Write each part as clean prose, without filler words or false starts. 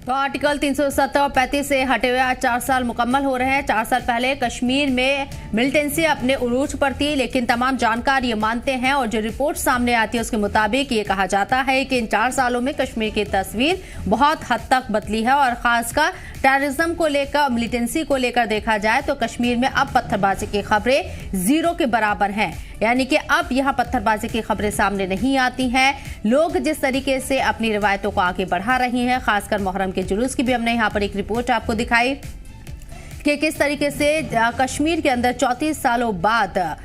तो आर्टिकल 370 और 35 से हटे हुए आज 4 साल मुकम्मल हो रहे हैं। 4 साल पहले कश्मीर में मिलिटेंसी अपने उरूज पर थी, लेकिन तमाम जानकार ये मानते हैं और जो रिपोर्ट सामने आती है उसके मुताबिक ये कहा जाता है कि इन 4 सालों में कश्मीर की तस्वीर बहुत हद तक बदली है और खासकर टेररिज्म को लेकर, मिलिटेंसी को लेकर देखा जाए तो कश्मीर में अब पत्थरबाजी की खबरें जीरो के बराबर हैं। यानी कि अब यहां पत्थरबाजी की खबरें सामने नहीं आती हैं। लोग जिस तरीके से अपनी रिवायतों को आगे बढ़ा रहे हैं, खासकर मुहर्रम के जुलूस की भी हमने यहां पर एक रिपोर्ट आपको दिखाई कि किस तरीके से कश्मीर के अंदर 34 सालों बाद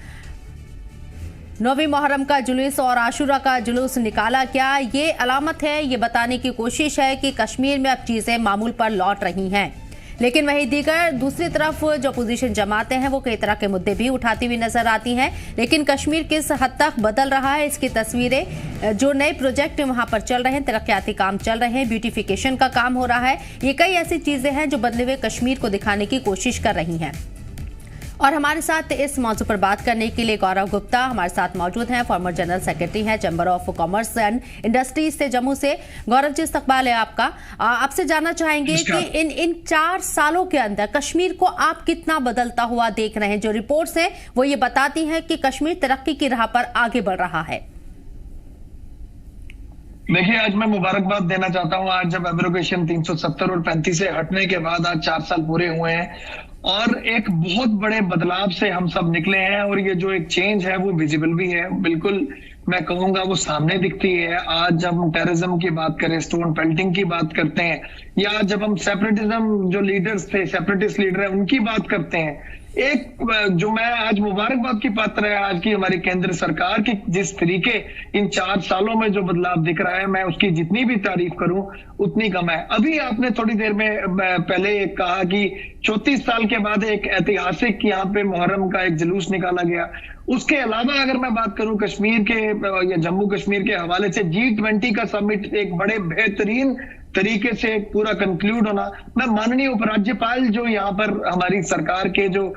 9वीं मुहर्रम का जुलूस और आशूरा का जुलूस निकाला। क्या ये अलामत है, ये बताने की कोशिश है कि कश्मीर में अब चीजें मामूल पर लौट रही हैं। लेकिन वहीं दूसरी तरफ जो अपोजिशन जमातें हैं वो कई तरह के मुद्दे भी उठाती हुई नजर आती हैं। लेकिन कश्मीर किस हद तक बदल रहा है, इसकी तस्वीरें, जो नए प्रोजेक्ट वहां पर चल रहे हैं, तरक्याती काम चल रहे हैं, ब्यूटिफिकेशन का काम हो रहा है, ये कई ऐसी चीजें हैं जो बदले हुए कश्मीर को दिखाने की कोशिश कर रही हैं। और हमारे साथ इस मौजू पर बात करने के लिए गौरव गुप्ता हमारे साथ मौजूद हैं, फॉर्मर जनरल सेक्रेटरी हैं chamber of commerce and industries से जम्मू से। गौरव जी, इस्तकबाल है आपका। आपसे जानना चाहेंगे कि इन 4 सालों के अंदर कश्मीर को आप कितना बदलता हुआ देख रहे हैं। जो रिपोर्ट्स हैं वो ये बताती हैं कि कश्मीर तरक्की की राह पर आगे बढ़ रहा है। देखिए, आज मैं मुबारकबाद देना चाहता हूं। आज जब एब्रोगेशन 370 और 35 से हटने के बाद आज 4 साल पूरे हुए हैं और एक बहुत बड़े बदलाव से हम सब निकले हैं और ये जो एक चेंज है वो विजिबल भी है, बिल्कुल मैं कहूंगा वो सामने दिखती है। आज जब हम टेररिज्म की बात करें, स्टोन पेल्टिंग की बात करते हैं, या जब हम सेपरेटिज्म जो लीडर्स थे, सेपरेटिस्ट लीडर है, उनकी बात करते हैं, एक जो मैं आज मुबारकबाद की पात्र है आज की हमारी केंद्र सरकार की, जिस तरीके इन 4 सालों में जो बदलाव दिख रहा है, मैं उसकी जितनी भी तारीफ करूं उतनी कम है। अभी आपने थोड़ी देर में पहले कहा कि 34 साल के बाद एक ऐतिहासिक यहाँ पे मुहर्रम का एक जुलूस निकाला गया। उसके अलावा अगर मैं बात करूं कश्मीर के या जम्मू कश्मीर के हवाले से, G20 का समिट एक बड़े बेहतरीन तरीके से पूरा कंक्लूड होना। मैं माननीय उपराज्यपाल जो यहाँ पर हमारी सरकार के जो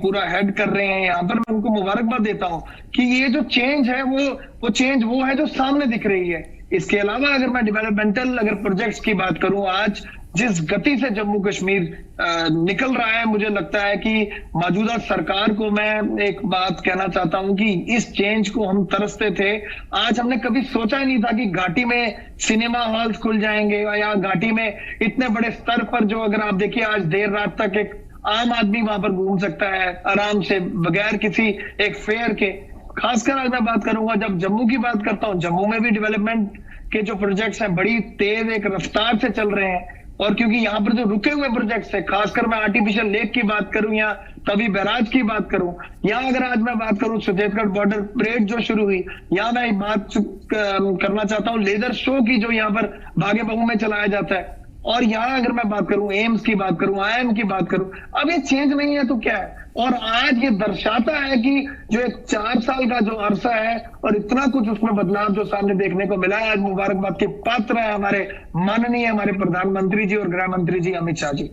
पूरा हेड कर रहे हैं यहाँ पर, मैं उनको मुबारकबाद देता हूँ कि ये जो चेंज है वो चेंज वो है जो सामने दिख रही है। इसके अलावा अगर मैं डेवलपमेंटल प्रोजेक्ट्स की बात करूं, आज जिस गति से जम्मू कश्मीर निकल रहा है, मुझे लगता है कि मौजूदा सरकार को मैं एक बात कहना चाहता हूं कि इस चेंज को हम तरसते थे। आज हमने कभी सोचा ही नहीं था कि घाटी में सिनेमा हॉल्स खुल जाएंगे या घाटी में इतने बड़े स्तर पर, जो अगर आप देखिए आज देर रात तक एक आम आदमी वहां पर घूम सकता है आराम से बगैर किसी एक फेयर के। खासकर आज मैं बात करूंगा, जब जम्मू की बात करता हूं, जम्मू में भी डेवलपमेंट के जो प्रोजेक्ट्स हैं बड़ी तेज एक रफ्तार से चल रहे हैं। और क्योंकि यहाँ पर जो रुके हुए प्रोजेक्ट्स है, खासकर मैं आर्टिफिशियल लेक की बात करूं या तवी बैराज की बात करूं, यहाँ अगर आज मैं बात करूं सुचेतगढ़ बॉर्डर परेड जो शुरू हुई, यहाँ मैं एक बात करना चाहता हूं लेजर शो की जो यहाँ पर भागे बहू में चलाया जाता है। और यहाँ अगर मैं बात करूं एम्स की बात करूं, IIM की बात करूं, अब ये चेंज नहीं है तो क्या है। और आज ये दर्शाता है कि जो एक 4 साल का जो अरसा है और इतना कुछ उसमें बदलाव जो सामने देखने को मिला है, आज मुबारकबाद के पात्र है हमारे माननीय हमारे प्रधानमंत्री जी और गृह मंत्री जी अमित शाह जी।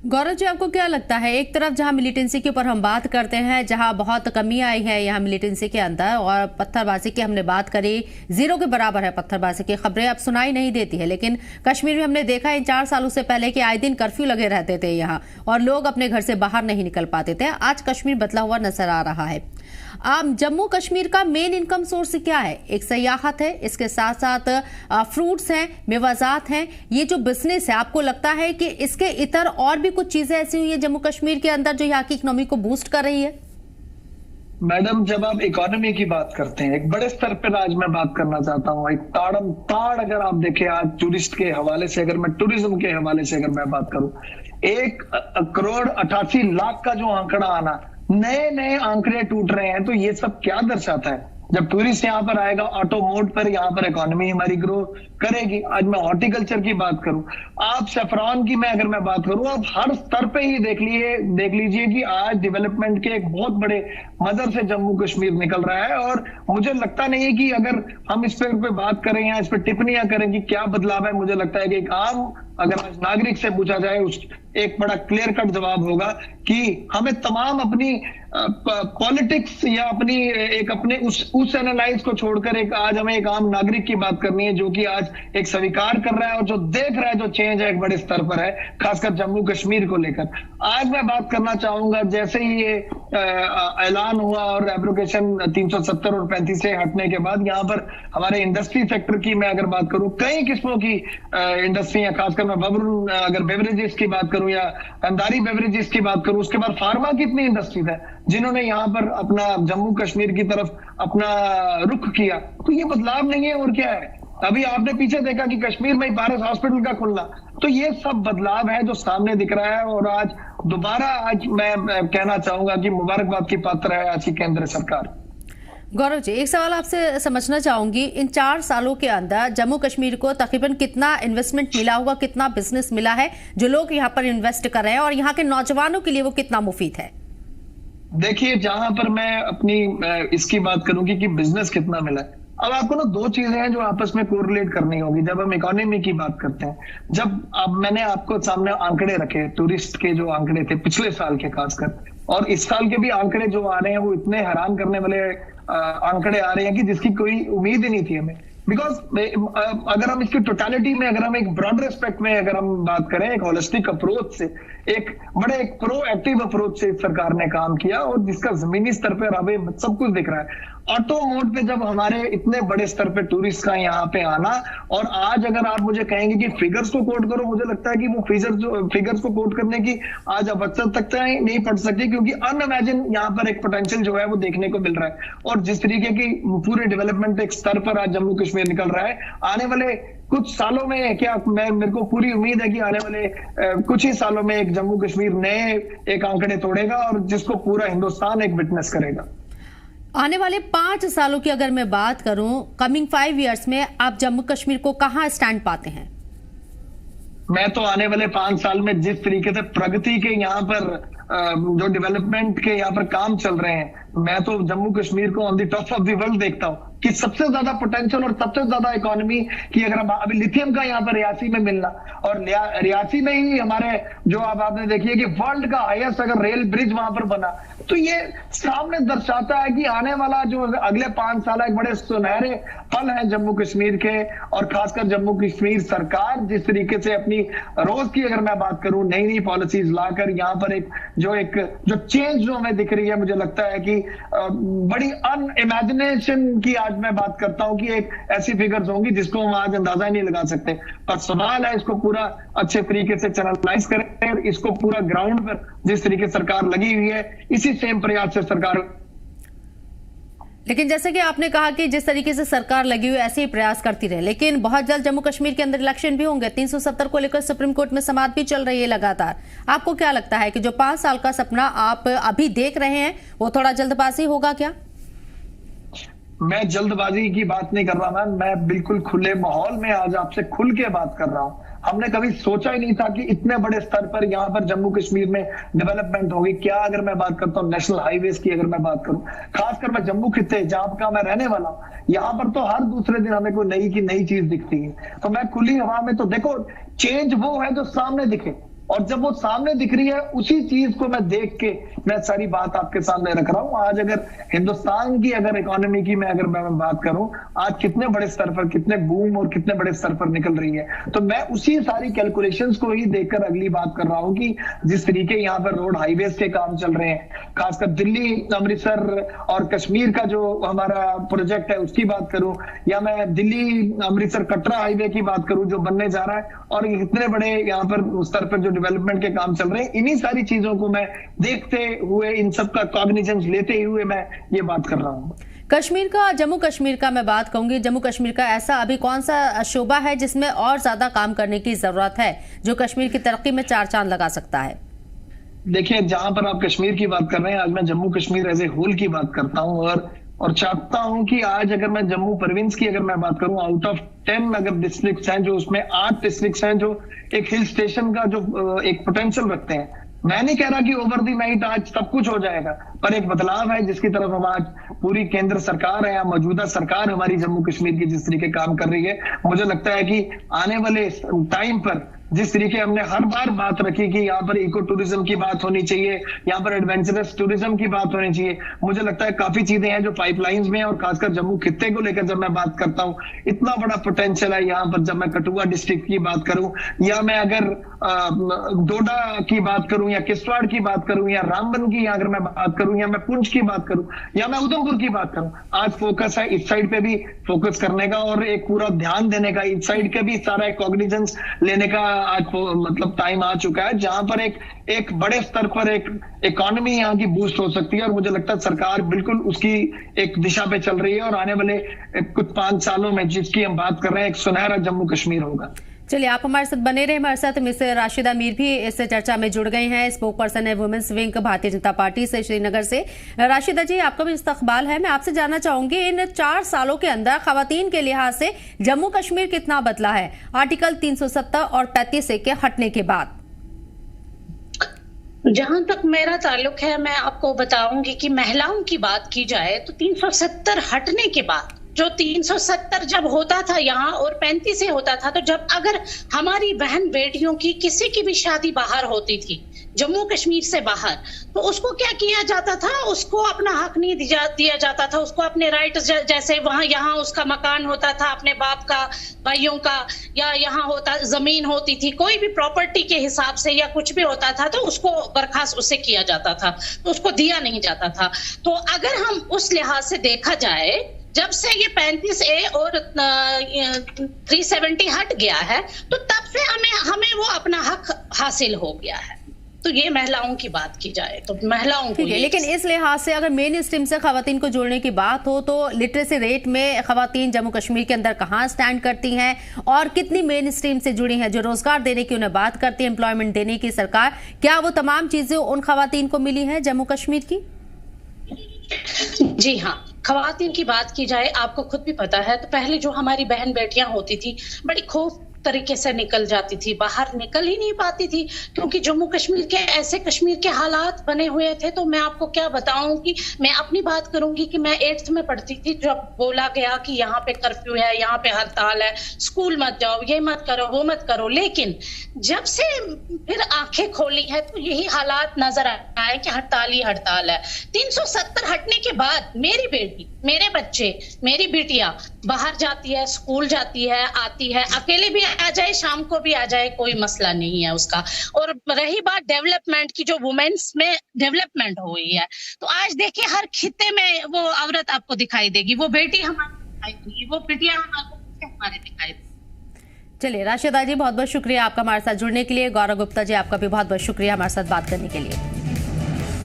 गौरव जी, आपको क्या लगता है, एक तरफ जहां मिलिटेंसी के ऊपर हम बात करते हैं, जहां बहुत कमी आई है यहाँ मिलिटेंसी के अंदर, और पत्थरबाजी की हमने बात करी, जीरो के बराबर है पत्थरबाजी की खबरें, अब सुनाई नहीं देती है। लेकिन कश्मीर में हमने देखा इन 4 सालों से पहले कि आए दिन कर्फ्यू लगे रहते थे यहाँ और लोग अपने घर से बाहर नहीं निकल पाते थे। आज कश्मीर बदला हुआ नजर आ रहा है। जम्मू कश्मीर का मेन इनकम सोर्स क्या है? एक सयाहत है, इसके साथ साथ फ्रूट्स हैं, मेवाजात हैं, ये जो बिजनेस है, आपको लगता है कि इसके इतर और भी कुछ चीजें ऐसी हुई है जम्मू कश्मीर के अंदर जो यहाँ की इकोनॉमी को बूस्ट कर रही है? मैडम, जब आप इकोनॉमी की बात करते हैं, एक बड़े स्तर पर आज मैं बात करना चाहता हूँ, एक ताड़ अगर आप देखें आज टूरिस्ट के हवाले से, अगर मैं टूरिज्म के हवाले से अगर मैं बात करूं, 1,88,00,000 का जो आंकड़ा आना, नए आंकड़े टूट रहे हैं, तो ये सब क्या दर्शाता है? जब टूरिस्ट यहाँ पर आएगा, ऑटो मोड पर यहाँ पर इकोनॉमी हमारी ग्रो करेगी। आज मैं हॉर्टिकल्चर की बात करूं, आप सैफरॉन की मैं अगर मैं बात करूं, आप हर स्तर पे ही देख लीजिए कि आज डेवलपमेंट के एक बहुत बड़े मदर से जम्मू कश्मीर निकल रहा है। और मुझे लगता नहीं है कि अगर हम इस पे बात करें या इस पे टिप्पणियां करें कि क्या बदलाव है, मुझे लगता है कि एक आम अगर आज नागरिक से पूछा जाए, उस एक बड़ा क्लियर कट जवाब होगा कि हमें तमाम अपनी पॉलिटिक्स या अपने उस एनालाइज को छोड़कर आज हमें एक आम नागरिक की बात करनी है, जो कि आज एक स्वीकार कर रहा है और जो देख रहा है जो चेंज है एक बड़े स्तर पर है, खासकर जम्मू कश्मीर को लेकर। आज मैं बात करना चाहूंगा, जैसे ही ये ऐलान हुआ और एब्रोगेशन 370 और 35 से हटने के बाद यहाँ पर हमारे इंडस्ट्री सेक्टर की मैं अगर बात करूं, कई किस्मों की इंडस्ट्री है, खासकर मैं अगर बेवरेजेस की बात करूं या अंधारी बेवरेजेस की बात करूं, उसके बाद फार्मा की इतनी इंडस्ट्रीज है जिन्होंने यहाँ पर अपना जम्मू कश्मीर की तरफ अपना रुख किया। तो ये बदलाव नहीं है और क्या है। अभी आपने पीछे देखा कि कश्मीर में पारस हॉस्पिटल का खुलना, तो ये सब बदलाव है जो सामने दिख रहा है। और आज दोबारा मैं कहना चाहूंगा कि मुबारकबाद की पात्र है आज की केंद्र सरकार। गौरव जी, एक सवाल आपसे समझना चाहूंगी, इन 4 सालों के अंदर जम्मू कश्मीर को तकरीबन कितना इन्वेस्टमेंट मिला होगा, कितना बिजनेस मिला है, जो लोग यहाँ पर इन्वेस्ट कर रहे हैं, और यहाँ के नौजवानों के लिए वो कितना मुफीद है? देखिए, जहां पर मैं अपनी इसकी बात करूंगी कि बिजनेस कितना मिला है, अब आपको ना 2 चीजें हैं जो आपस में कोरिलेट करनी होगी जब हम इकोनॉमी की बात करते हैं। अब मैंने आपको सामने आंकड़े रखे, टूरिस्ट के जो आंकड़े थे पिछले साल के खासकर, और इस साल के भी आंकड़े जो आ रहे हैं वो इतने हैरान करने वाले आंकड़े आ रहे हैं कि जिसकी कोई उम्मीद ही नहीं थी हमें। बिकॉज अगर हम इसकी टोटलिटी में, अगर हम एक ब्रॉड एस्पेक्ट में अगर हम बात करें, एक होलिस्टिक अप्रोच से, एक प्रोएक्टिव अप्रोच से सरकार ने काम किया और जिसका जमीनी स्तर पर अब सब कुछ दिख रहा है। ऑटो मोड पे जब हमारे इतने बड़े स्तर पे टूरिस्ट का यहाँ पे आना, और आज अगर आप मुझे कहेंगे कि फिगर्स को कोट करो, मुझे लगता है कि वो फिगर्स को कोट करने की आज आवश्यकता नहीं पड़ सकती, क्योंकि अनइमेजिन यहाँ पर एक पोटेंशियल जो है वो देखने को मिल रहा है। और जिस तरीके की पूरे डेवलपमेंट एक स्तर पर आज जम्मू कश्मीर निकल रहा है, आने वाले कुछ सालों में मेरे को पूरी उम्मीद है कि आने वाले कुछ ही सालों में एक जम्मू कश्मीर नए एक आंकड़े तोड़ेगा और जिसको पूरा हिंदुस्तान एक विटनेस करेगा। आने वाले 5 सालों की अगर मैं बात करूं, कमिंग 5 इयर्स में आप जम्मू कश्मीर को कहां स्टैंड पाते हैं? मैं तो आने वाले 5 साल में जिस तरीके से प्रगति के यहाँ पर जो डेवलपमेंट के यहाँ पर काम चल रहे हैं, मैं तो जम्मू कश्मीर को on the top of the world देखता हूँ कि सबसे ज्यादा पोटेंशियल और सबसे ज्यादा इकोनॉमी की अगर अभी लिथियम का यहाँ पर रियासी में मिलना, और रियासी में ही हमारे जो आपने देखिए कि वर्ल्ड का हाईएस्ट अगर रेल ब्रिज वहां पर बना, तो ये सामने दर्शाता है कि आने वाला जो अगले 5 साल एक बड़े सुनहरे पल हैं जम्मू कश्मीर के। और खासकर जम्मू कश्मीर सरकार जिस तरीके से अपनी रोज की अगर मैं बात करूं नई पॉलिसीज लाकर यहाँ पर जो चेंज जो हमें दिख रही है, मुझे लगता है कि बड़ी अनइमेजिनेशन की आज मैं बात करता हूं कि एक ऐसी फिगर्स होंगी जिसको हम आज अंदाजा ही नहीं लगा सकते। पर सवाल है इसको पूरा अच्छे तरीके से चैनलाइज करें, इसको पूरा ग्राउंड पर जिस तरीके से सरकार लगी हुई है, इसी सेम प्रयास से सरकार। लेकिन जैसे कि आपने कहा कि जिस तरीके से सरकार लगी हुई ऐसे ही प्रयास करती रहे, लेकिन बहुत जल्द जम्मू कश्मीर के अंदर इलेक्शन भी होंगे। 370 को लेकर सुप्रीम कोर्ट में समाअत भी चल रही है लगातार। आपको क्या लगता है कि जो 5 साल का सपना आप अभी देख रहे हैं वो थोड़ा जल्दबाजी होगा क्या? मैं जल्दबाजी की बात नहीं कर रहा, मैं बिल्कुल खुले माहौल में आज आपसे खुल के बात कर रहा हूं। हमने कभी सोचा ही नहीं था कि इतने बड़े स्तर पर यहाँ पर जम्मू कश्मीर में डेवलपमेंट होगी। क्या अगर मैं बात करता हूँ नेशनल हाईवेज की, अगर मैं बात करूं, खासकर मैं जम्मू खित्ते जहां का मैं रहने वाला हूँ, यहाँ पर तो हर दूसरे दिन हमें कोई नई चीज दिखती है। तो मैं खुली हवा में, तो देखो चेंज वो है जो सामने दिखे, और जब वो सामने दिख रही है उसी चीज को मैं देख के मैं सारी बात आपके सामने रख रहा हूं। आज अगर हिंदुस्तान की अगर इकोनॉमी की मैं बात करूं, आज कितने बड़े स्तर पर, कितने बूम और कितने बड़े स्तर पर निकल रही है, तो मैं उसी सारी कैलकुलेशंस को ही देखकर अगली बात कर रहा हूं कि जिस तरीके यहाँ पर रोड हाईवेज के काम चल रहे हैं, खासकर दिल्ली अमृतसर और कश्मीर का जो हमारा प्रोजेक्ट है उसकी बात करूं, या मैं दिल्ली अमृतसर कटरा हाईवे की बात करूं जो बनने जा रहा है, और इतने बड़े यहाँ पर स्तर पर जो डेवलपमेंट के काम चल रहे हैं, इन्हीं सारी चीजों को मैं देखते हुए, इन सब का कॉग्निजेंस लेते हुए मैं ये बात कर रहा हूँ। कश्मीर का, जम्मू कश्मीर का मैं बात कहूंगी, जम्मू कश्मीर का ऐसा अभी कौन सा शोबा है जिसमें और ज्यादा काम करने की जरूरत है, जो कश्मीर की तरक्की में 4 चांद लगा सकता है? देखिए, जहां पर आप कश्मीर की बात कर रहे हैं, आज मैं Jammu Kashmir as a whole की बात करता हूं और चाहता हूं कि आज अगर मैं जम्मू प्रोविंस की अगर मैं बात करूं, आउट ऑफ 10 अगर डिस्ट्रिक्ट्स हैं, जो उसमें 8 डिस्ट्रिक्ट्स हैं जो एक हिल स्टेशन का जो एक पोटेंशियल रखते हैं। मैं नहीं कह रहा कि ओवर दी नाइट आज सब कुछ हो जाएगा, पर एक बदलाव है जिसकी तरफ हम आज पूरी केंद्र सरकार है या मौजूदा सरकार हमारी जम्मू कश्मीर की जिस तरीके काम कर रही है, मुझे लगता है कि आने वाले टाइम पर जिस तरीके हमने हर बार बात रखी कि यहाँ पर इको टूरिज्म की बात होनी चाहिए, यहाँ पर एडवेंचरस टूरिज्म की बात होनी चाहिए, मुझे लगता है काफी चीजें हैं जो पाइपलाइंस में है। और खासकर जम्मू खित्ते को लेकर जब मैं बात करता हूँ, इतना बड़ा पोटेंशियल है यहाँ पर। जब मैं कठुआ डिस्ट्रिक्ट की बात करूं, या मैं अगर डोडा की बात करूं, या किश्तवाड़ की बात करूं, या रामबन की अगर मैं बात करूं, या मैं पुंछ की बात करूं, या मैं उधमपुर की बात करूं, आज फोकस है इस साइड पे भी फोकस करने का और एक पूरा ध्यान देने का, इस साइड के भी सारा एक कॉग्निजेंस लेने का आज मतलब टाइम आ चुका है, जहां पर एक बड़े स्तर पर एक इकोनॉमी यहाँ की बूस्ट हो सकती है। और मुझे लगता है सरकार बिल्कुल उसकी एक दिशा पे चल रही है और आने वाले कुछ 5 सालों में जिसकी हम बात कर रहे हैं, एक सुनहरा जम्मू कश्मीर होगा। चलिए, आप हमारे साथ बने रहे। हमारे साथ मिस राशिदा मीर भी इस चर्चा में जुड़ गई हैं, स्पोक पर्सन है women's wing Bharatiya Janata party से श्रीनगर से। राशिदा जी, आपका भी इस्तकबाल है। मैं आपसे जानना चाहूंगी, इन 4 सालों के अंदर खवातीन के लिहाज से जम्मू कश्मीर कितना बदला है आर्टिकल 370 और 35A के हटने के बाद? जहां तक मेरा ताल्लुक है, मैं आपको बताऊंगी कि महिलाओं की बात की जाए तो 370 हटने के बाद, जो 370 जब होता था यहाँ और 35 होता था, तो जब अगर हमारी बहन बेटियों की किसी की भी शादी बाहर होती थी, जम्मू कश्मीर से बाहर, तो उसको क्या किया जाता था, उसको अपना हक नहीं दिया जाता था, उसको अपने राइट, जैसे वहां यहाँ उसका मकान होता था अपने बाप का, भाइयों का, या यहाँ होता जमीन होती थी, कोई भी प्रॉपर्टी के हिसाब से या कुछ भी होता था, तो उसको बर्खास्त उससे किया जाता था, तो उसको दिया नहीं जाता था। तो अगर हम उस लिहाज से देखा जाए, जब से ये 35A और 370 हट गया है, तो तब से हमें वो अपना हक हासिल हो गया है। तो ये महिलाओं की बात की जाए तो महिलाओं को, लेकिन इस लिहाज से अगर मेन स्ट्रीम से खवातीन को जोड़ने की बात हो, तो लिटरेसी रेट में खवातीन जम्मू कश्मीर के अंदर कहाँ स्टैंड करती हैं और कितनी मेन स्ट्रीम से जुड़ी हैं? जो रोजगार देने की उन्हें बात करती है, एम्प्लॉयमेंट देने की सरकार, क्या वो तमाम चीजें उन खवातीन को मिली हैं जम्मू कश्मीर की? जी हाँ, खवातीन की बात की जाए, आपको खुद भी पता है, तो पहले जो हमारी बहन बेटियां होती थी, बड़ी खूब तरीके से निकल जाती थी, बाहर निकल ही नहीं पाती थी, क्योंकि जम्मू कश्मीर के ऐसे कश्मीर के हालात बने हुए थे। तो मैं आपको क्या बताऊं कि मैं अपनी बात करूंगी कि मैं 8th में पढ़ती थी जब बोला गया कि यहाँ पे कर्फ्यू है, यहाँ पे हड़ताल है, स्कूल मत जाओ, ये मत करो, वो मत करो। लेकिन जब से फिर आंखें खोली है तो यही हालात नजर आए कि हड़ताल ही हड़ताल है। 370 हटने के बाद मेरी बेटी, मेरे बच्चे, मेरी बेटियां बाहर जाती है, स्कूल जाती है, आती है, अकेले भी आ जाए, शाम को भी आ जाए, कोई मसला नहीं है उसका। और रही बात डेवलपमेंट की, जो वुमेन्स में डेवलपमेंट हुई है, तो आज देखिए हर खित्ते में वो औरत आपको दिखाई देगी, वो बेटी हमारी दिखाई देगी, वो बेटियां हमारे दिखाई देगी। चलिए राशिदा जी, बहुत बहुत शुक्रिया आपका हमारे साथ जुड़ने के लिए। गौरव गुप्ता जी, आपका भी बहुत बहुत शुक्रिया हमारे साथ बात करने के लिए।